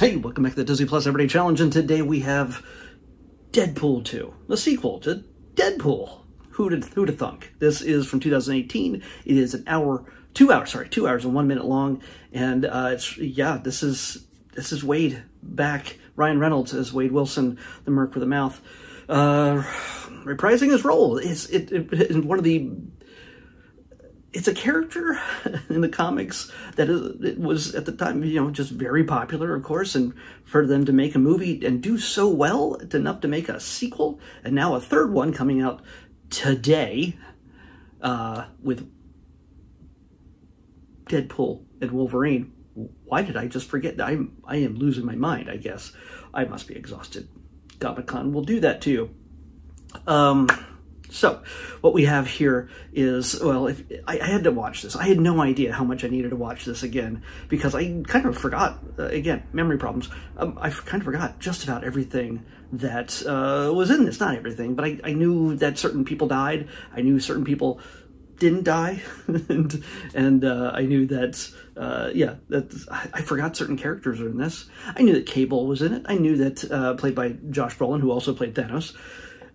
Hey, welcome back to the Disney Plus Everyday Challenge, and today we have Deadpool 2, the sequel to Deadpool. Who'd thunk? This is from 2018. It is 2 hours and 1 minute long, and this is Wade back. Ryan Reynolds as Wade Wilson, the Merc with a Mouth, reprising his role. It's a character in the comics that it was at the time, just very popular, of course, and for them to make a movie and do so well, it's enough to make a sequel, and now a third one coming out today with Deadpool and Wolverine. Why did I just forget? I am losing my mind, I guess. I must be exhausted. Comic-Con will do that to you. So, what we have here is, well, I had to watch this. I had no idea how much I needed to watch this again, because I kind of forgot, again, memory problems. I kind of forgot just about everything that was in this. Not everything, but I knew that certain people died. I knew certain people didn't die, and I knew that, I forgot certain characters are in this. I knew that Cable was in it. I knew that, played by Josh Brolin, who also played Thanos.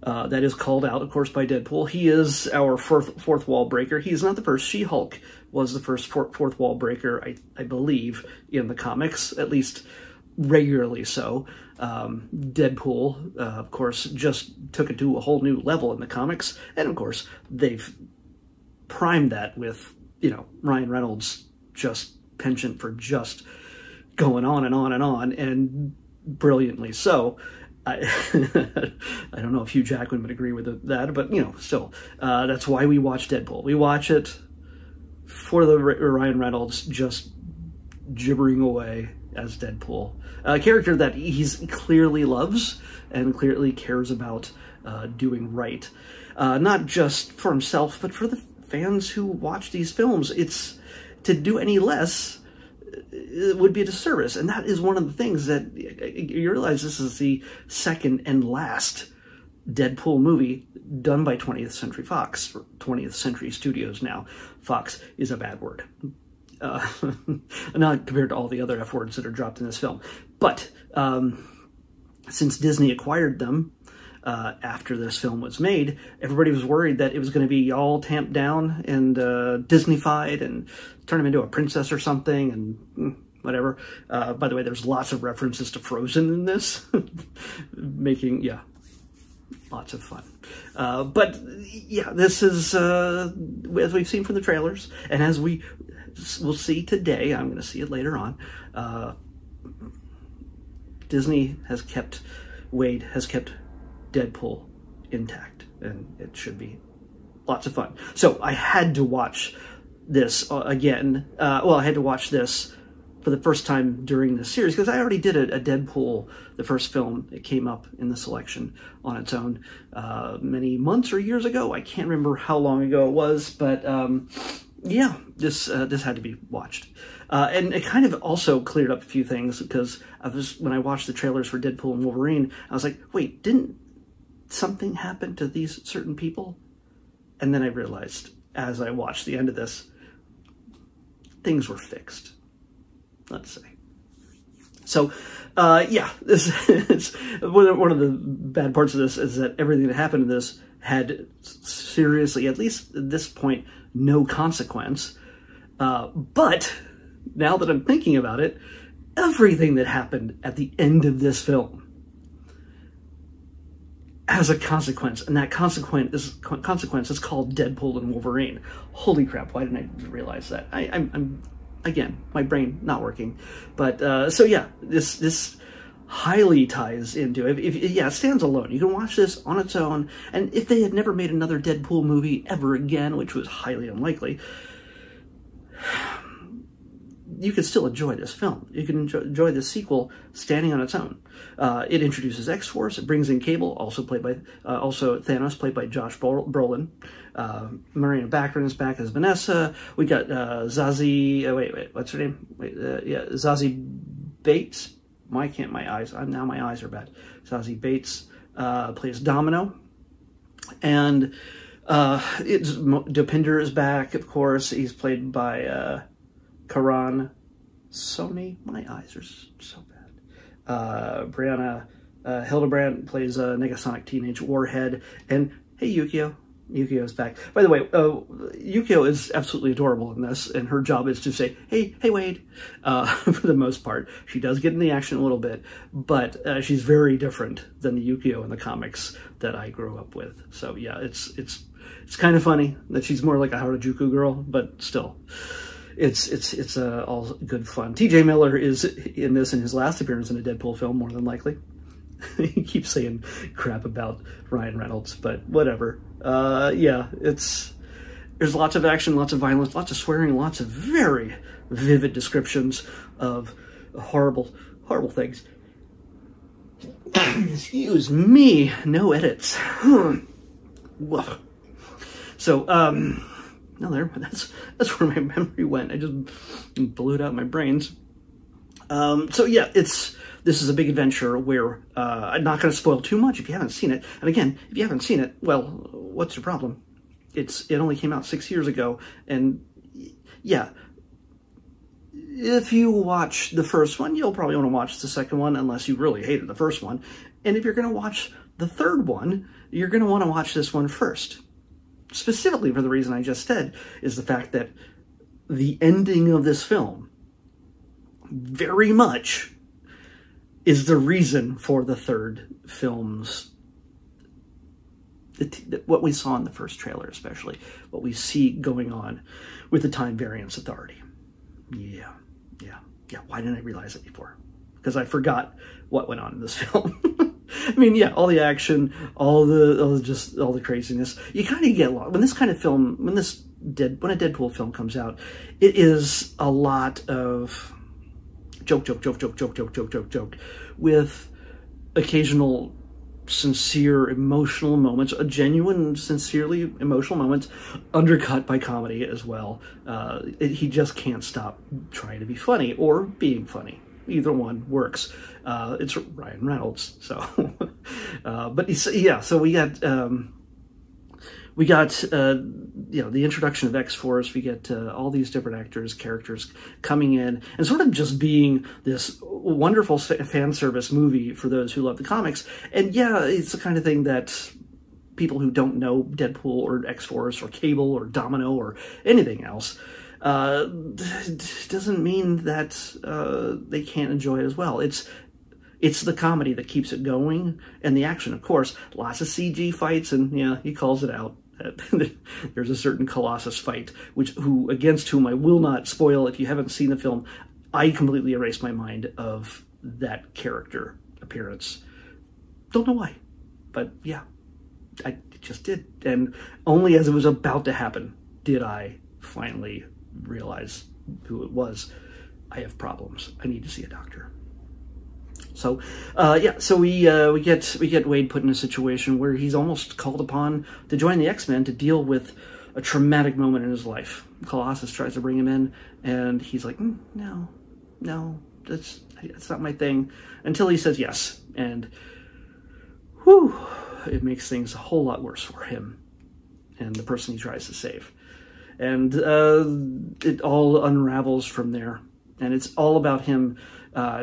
That is called out, of course, by Deadpool. He is our fourth wall breaker. He's not the first. She-Hulk was the first fourth wall breaker, I believe, in the comics, at least regularly so. Deadpool, of course, just took it to a whole new level in the comics. And, of course, they've primed that with, Ryan Reynolds' just penchant for just going on and on and on, and brilliantly so. I don't know if Hugh Jackman would agree with that, but, still, that's why we watch Deadpool. We watch it for the Ryan Reynolds just gibbering away as Deadpool, a character that he clearly loves and clearly cares about doing right, not just for himself, but for the fans who watch these films. It's to do any less, it would be a disservice, and that is one of the things that you realize this is the second and last Deadpool movie done by 20th Century Fox, or 20th Century Studios now. Fox is a bad word. Not compared to all the other F words that are dropped in this film. But since Disney acquired them after this film was made, everybody was worried that it was going to be all tamped down and Disney-fied and turn him into a princess or something and whatever. By the way, there's lots of references to Frozen in this, making, lots of fun. But yeah, this is, as we've seen from the trailers, and as we'll see today, I'm going to see it later on, Wade has kept Deadpool intact, and it should be lots of fun. So I had to watch this again. I had to watch this for the first time during this series, because I already did a Deadpool, the first film. It came up in the selection on its own many months or years ago. I can't remember how long ago it was, but yeah, this had to be watched. And it kind of also cleared up a few things, because when I watched the trailers for Deadpool and Wolverine, I was like, wait, didn't something happen to these certain people? And then I realized, as I watched the end of this, things were fixed, let's say. So, yeah, this is one of the bad parts of this, is that everything that happened in this had seriously, at least at this point, no consequence. But now that I'm thinking about it, everything that happened at the end of this film has a consequence, and that consequence is called Deadpool and Wolverine. Holy crap, why didn't I realize that? I'm again, my brain not working. But, so yeah, this highly ties into it. It stands alone. You can watch this on its own, and if they had never made another Deadpool movie ever again, which was highly unlikely, you could still enjoy this film. You can enjoy this sequel standing on its own. It introduces X-Force. It brings in Cable, also Thanos, played by Josh Brolin. Marina Baccarin is back as Vanessa. We got Zazie. What's her name? Zazie Bates. My eyes are bad. Zazie Bates plays Domino, and Dopinder is back. Of course, he's played by Karan Soni. My eyes are so bad. Brianna Hildebrandt plays a Negasonic teenage warhead. And hey, Yukio. Yukio's back. By the way, Yukio is absolutely adorable in this, and her job is to say, hey, Wade, for the most part. She does get in the action a little bit, but she's very different than the Yukio in the comics that I grew up with. So yeah, it's kind of funny that she's more like a Harajuku girl, but still, it's all good fun. TJ Miller is in this in his last appearance in a Deadpool film, more than likely. He keeps saying crap about Ryan Reynolds, but whatever. Yeah, there's lots of action, lots of violence, lots of swearing, lots of very vivid descriptions of horrible, horrible things. Excuse me, no edits. Woof. So, no, that's where my memory went. I just blew it out of my brains. So yeah, this is a big adventure where I'm not going to spoil too much if you haven't seen it. And again, if you haven't seen it, well, what's your problem? It only came out 6 years ago, and yeah, if you watch the first one, you'll probably want to watch the second one unless you really hated the first one. And if you're going to watch the third one, you're going to want to watch this one first. Specifically for the reason I just said, is the fact that the ending of this film very much is the reason for the third film's, what we saw in the first trailer, especially what we see going on with the Time Variance Authority. Yeah. Why didn't I realize it before? Because I forgot what went on in this film. I mean, yeah, all the action, all the craziness. You kind of get lost when this kind of film, when a Deadpool film comes out. It is a lot of joke, with occasional sincere emotional moments, a genuine, sincerely emotional moments, undercut by comedy as well. He just can't stop trying to be funny or being funny. Either one works. It's Ryan Reynolds, so. But yeah, so we got the introduction of X-Force. We get all these different characters coming in and sort of just being this wonderful fan service movie for those who love the comics. And yeah, it's the kind of thing that people who don't know Deadpool or X-Force or Cable or Domino or anything else doesn't mean that they can't enjoy it as well. It's the comedy that keeps it going, and the action, of course. Lots of CG fights, and yeah, he calls it out. There's a certain Colossus fight, against whom I will not spoil if you haven't seen the film. I completely erased my mind of that character appearance. Don't know why, but yeah, I just did. And only as it was about to happen did I finally realize who it was. I have problems. I need to see a doctor. So, yeah, so we get Wade put in a situation where he's almost called upon to join the X-Men to deal with a traumatic moment in his life. Colossus tries to bring him in, and he's like, no, that's not my thing, until he says yes, and whew, it makes things a whole lot worse for him and the person he tries to save. And it all unravels from there, and it's all about him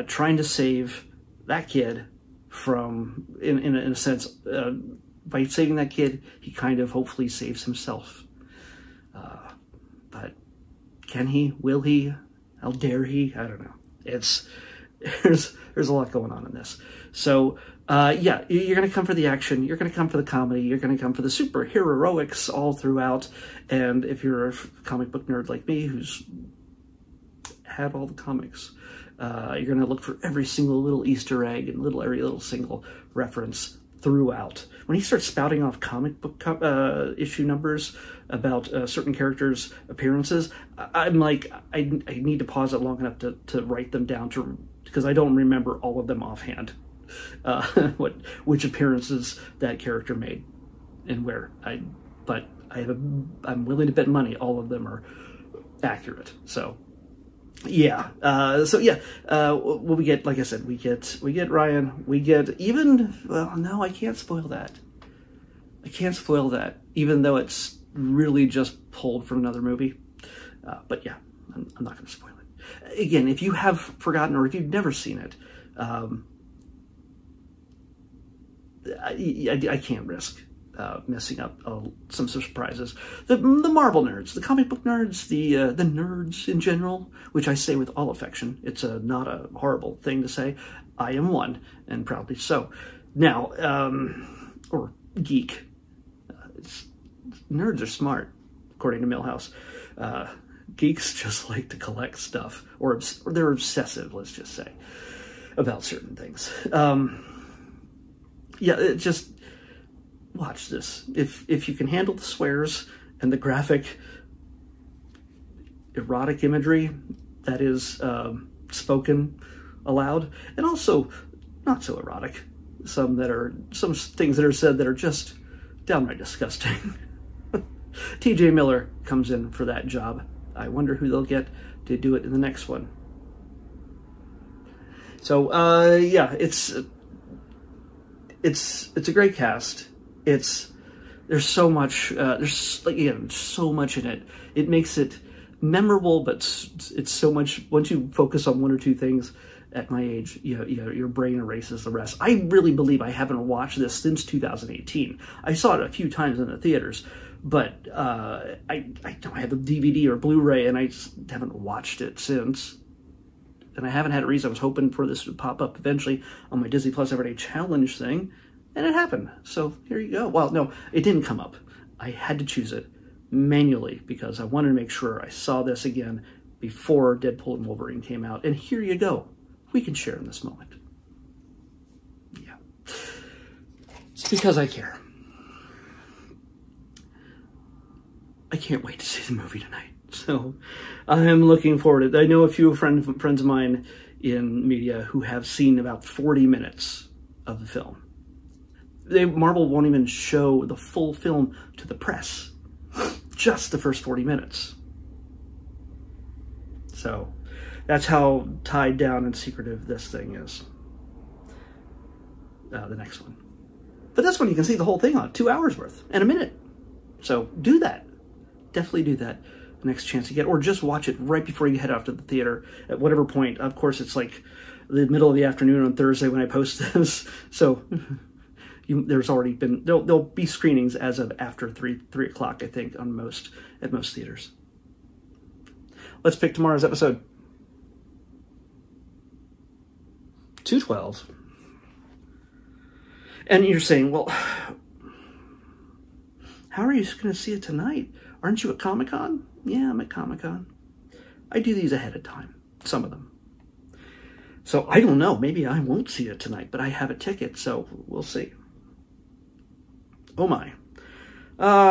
trying to save that kid from, in a sense, by saving that kid, he kind of hopefully saves himself. But can he? Will he? How dare he? I don't know. There's a lot going on in this. So yeah, you're going to come for the action. You're going to come for the comedy. You're going to come for the superheroics all throughout. And if you're a comic book nerd like me, who's had all the comics, you're going to look for every single little Easter egg and every little single reference throughout. When he starts spouting off comic book issue numbers about certain characters' appearances, I'm like, I need to pause it long enough to write them down, because I don't remember all of them offhand. Which appearances that character made and where. But I'm willing to bet money all of them are accurate. So yeah, what we get, like I said, we get Ryan, we get even, well, no, I can't spoil that. I can't spoil that, even though it's really just pulled from another movie. But yeah, I'm not going to spoil it. Again, if you have forgotten or if you've never seen it, I can't risk messing up some surprises. The Marvel nerds, the comic book nerds, the nerds in general, which I say with all affection. It's not a horrible thing to say. I am one, and proudly so. Now, or geek. Nerds are smart, according to Milhouse. Geeks just like to collect stuff, or they're obsessive, let's just say, about certain things. Yeah, just watch this. If you can handle the swears and the graphic, erotic imagery that is spoken aloud, and also not so erotic, some things that are said that are just downright disgusting. TJ Miller comes in for that job. I wonder who they'll get to do it in the next one. So yeah, it's a great cast. There's so much, there's, like, again, so much in it. It makes it memorable, but it's so much, once you focus on one or two things at my age, your brain erases the rest. I really believe I haven't watched this since 2018. I saw it a few times in the theaters, but I don't have the DVD or Blu-ray, and I just haven't watched it since. And I haven't had a reason. I was hoping for this to pop up eventually on my Disney Plus Everyday Challenge thing, and it happened. So here you go. Well, no, it didn't come up. I had to choose it manually because I wanted to make sure I saw this again before Deadpool and Wolverine came out. And here you go. We can share in this moment. Yeah. It's because I care. I can't wait to see the movie tonight. So I am looking forward to it. I know a few friends of mine in media who have seen about 40 minutes of the film. Marvel won't even show the full film to the press. Just the first 40 minutes. So that's how tied down and secretive this thing is. The next one. But this one you can see the whole thing on 2 hours worth and a minute. So do that. Definitely do that the next chance you get, or just watch it right before you head off to the theater at whatever point. Of course, it's like the middle of the afternoon on Thursday when I post this, so there's already been there'll be screenings as of after 3 o'clock, I think, at most theaters. Let's pick tomorrow's episode. 212. And you're saying, well, how are you going to see it tonight? Aren't you at Comic-Con? Yeah, I'm at Comic-Con. I do these ahead of time, some of them. So I don't know, maybe I won't see it tonight, but I have a ticket, so we'll see. Oh my.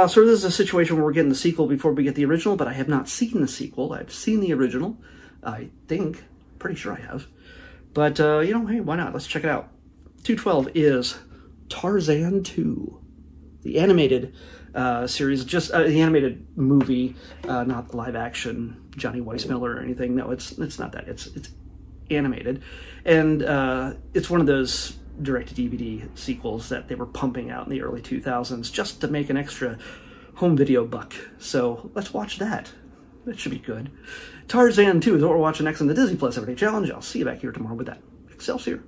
So this is a situation where we're getting the sequel before we get the original, but I have not seen the sequel. I've seen the original, I think. Pretty sure I have. But, you know, hey, why not? Let's check it out. 212 is Tarzan 2. The animated series, just the animated movie, not the live action Johnny Weissmuller or anything. No, it's not that. It's animated, and it's one of those direct-to-DVD sequels that they were pumping out in the early 2000s just to make an extra home video buck. So let's watch that. That should be good. Tarzan 2 is what we're watching next on the Disney Plus Everyday Challenge. I'll see you back here tomorrow with that. Excelsior.